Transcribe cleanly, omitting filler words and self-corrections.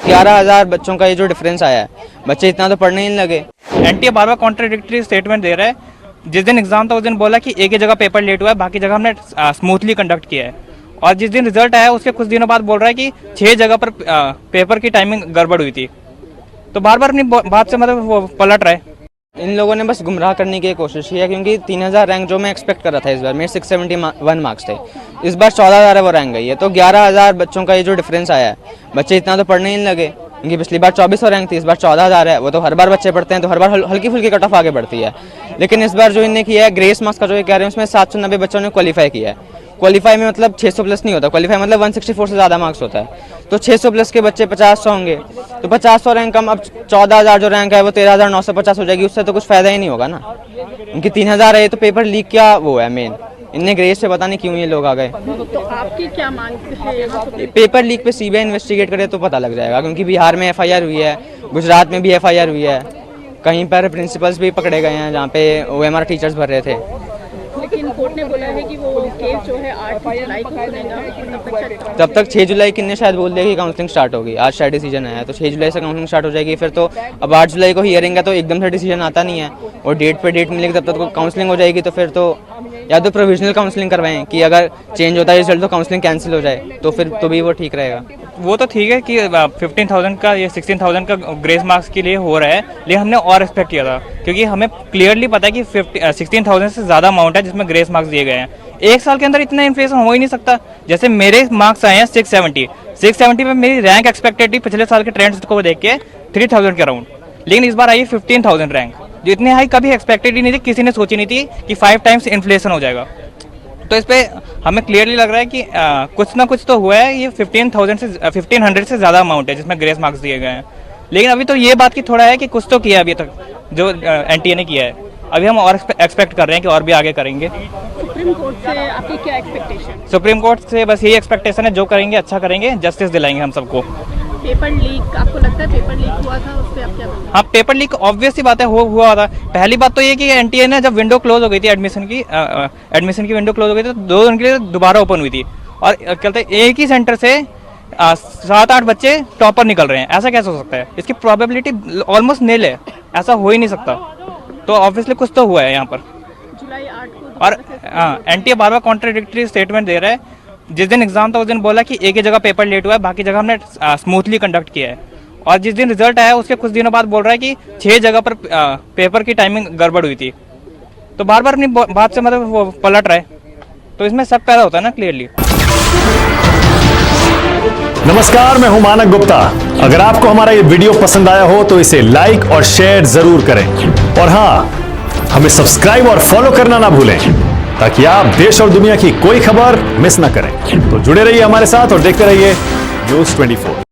11,000 बच्चों का ये जो डिफरेंस आया है, बच्चे इतना तो पढ़ने ही नहीं लगे। एनटीए बार बार कॉन्ट्राडिक्टरी स्टेटमेंट दे रहा है। जिस दिन एग्जाम था उस दिन बोला कि एक ही जगह पेपर लेट हुआ है, बाकी जगह हमने स्मूथली कंडक्ट किया है। और जिस दिन रिजल्ट आया उसके कुछ दिनों बाद बोल रहा है कि 6 जगह पर पेपर की टाइमिंग गड़बड़ हुई थी। तो बार बार अपनी बात से मतलब वो पलट रहा है। इन लोगों ने बस गुमराह करने की कोशिश की है, क्योंकि 3,000 रैंक जो मैं एक्सपेक्ट कर रहा था इस बार, मेरे 671 मार्क्स थे, इस बार 14,000 है वो रैंक गई है। तो 11,000 बच्चों का ये जो डिफरेंस आया है, बच्चे इतना तो पढ़ने ही नहीं लगे। क्योंकि पिछली बार 2400 रैंक थी, इस बार 14,000 है। वो तो हर बार बच्चे पढ़ते हैं तो हर बार हल्की फुल्की कट ऑफ आगे बढ़ती है। लेकिन इस बार जो इन्हें किया है, ग्रेस मार्क्स का जो ये कह रहे हैं, उसमें 790 बच्चों ने क्वालिफाई किया है। क्वालिफाई में मतलब 600 प्लस नहीं होता, क्वालिफाई मतलब 164 से ज़्यादा मार्क्स होता है। तो 600 प्लस के बच्चे 50 होंगे, तो 50 रैंक कम, अब 14,000 जो रैंक है वो 13,950 हो जाएगी। उससे तो कुछ फ़ायदा ही नहीं होगा ना। उनकी 3,000 है तो पेपर लीक क्या वो है मेन, इनने ग्रेस से पता नहीं क्यों ये लोग आ गए। तो आपकी क्या मांग है? पेपर लीक पे सीबीआई इन्वेस्टिगेट करे तो पता लग जाएगा, क्योंकि बिहार में एफआईआर हुई है, गुजरात में भी एफआईआर हुई है, कहीं पर प्रिंसिपल्स भी पकड़े गए हैं जहाँ पे ओएमआर टीचर्स भर रहे थे। लेकिन कोर्ट ने बोला है कि वो केस जो है 8 जुलाई को सुनेगा, तब तक 6 जुलाई किन्ने शायद बोल दिया कि काउंसलिंग स्टार्ट होगी। आज शायद डिसीजन आया है तो 6 जुलाई से काउंसलिंग स्टार्ट हो जाएगी। फिर तो अब 8 जुलाई को हियरिंग है तो एकदम से डिसीजन आता नहीं है, और डेट पे डेट मिलेगी तब तक काउंसलिंग हो जाएगी। तो फिर तो या तो प्रोविजनल काउंसलिंग करवाएं कि अगर चेंज होता है रिजल्ट तो काउंसलिंग कैंसिल हो जाए, तो फिर तो भी वो ठीक रहेगा। वो तो ठीक है कि 15,000 का या 16,000 का ग्रेस मार्क्स के लिए हो रहा है, लेकिन हमने और एक्सपेक्ट किया था, क्योंकि हमें क्लियरली पता है कि 16,000 से ज़्यादा अमाउंट है जिसमें ग्रेस मार्क्स दिए गए हैं। एक साल के अंदर इतना इन्फ्लेशन हो ही नहीं सकता। जैसे मेरे मार्क्स आए हैं 670 में मेरी रैंक एक्सपेक्टेड थी पिछले साल के ट्रेंड्स को देख के 3,000 के अराउंड, लेकिन इस बार आई 15,000 रैंक, जो इतने हाई कभी एक्सपेक्टेड ही नहीं थी, किसी ने सोची नहीं थी कि 5 टाइम्स इन्फ्लेशन हो जाएगा। तो इस पे हमें क्लियरली लग रहा है कि कुछ ना कुछ तो हुआ है। ये 1500 से ज़्यादा अमाउंट है जिसमें ग्रेस मार्क्स दिए गए हैं। लेकिन अभी तो ये बात की थोड़ा है कि कुछ तो किया अभी तक जो एनटीए ने किया है। अभी हम और एक्सपेक्ट कर रहे हैं कि और भी आगे करेंगे। सुप्रीम कोर्ट से आपकी क्या एक्सपेक्टेशन? सुप्रीम कोर्ट से बस यही एक्सपेक्टेशन है, जो करेंगे अच्छा करेंगे, जस्टिस दिलाएंगे हम सबको। पेपर लीक, आपको लगता है पेपर लीक हुआ था, उस पर आप क्या बोलेंगे? हाँ, पेपर लीक ऑब्वियस सी बात है हुआ था। पहली बात तो ये कि एनटीए ने जब विंडो क्लोज हो गई थी एडमिशन की विंडो क्लोज हो गई थी, तो 2 दिन के लिए दोबारा ओपन हुई थी, और कहते हैं एक ही सेंटर से 7-8 बच्चे टॉपर निकल रहे हैं। ऐसा कैसे हो सकता है? इसकी प्रोबेबिलिटी ऑलमोस्ट नील है, ऐसा हो ही नहीं सकता। तो ऑब्वियसली कुछ तो हुआ है यहाँ पर। जुलाई 8 को और एनटीए बार बार कॉन्ट्राडिक्टरी स्टेटमेंट दे रहा है। जिस दिन एग्जाम था उस दिन बोला कि एक ही जगह पेपर लेट हुआ है, बाकी जगह हमने स्मूथली कंडक्ट किया है। और जिस दिन रिजल्ट आया उसके कुछ दिनों बाद बोल रहा है कि 6 जगह पर पेपर की टाइमिंग गड़बड़ हुई थी। तो बार बार अपनी बात से मतलब वो पलट रहा है। तो इसमें शक पैदा होता है ना क्लियरली। नमस्कार, मैं हूं मानक गुप्ता। अगर आपको हमारा ये वीडियो पसंद आया हो तो इसे लाइक और शेयर जरूर करें, और हाँ, हमें सब्सक्राइब और फॉलो करना ना भूलें, ताकि आप देश और दुनिया की कोई खबर मिस ना करें। तो जुड़े रहिए हमारे साथ और देखते रहिए News 24।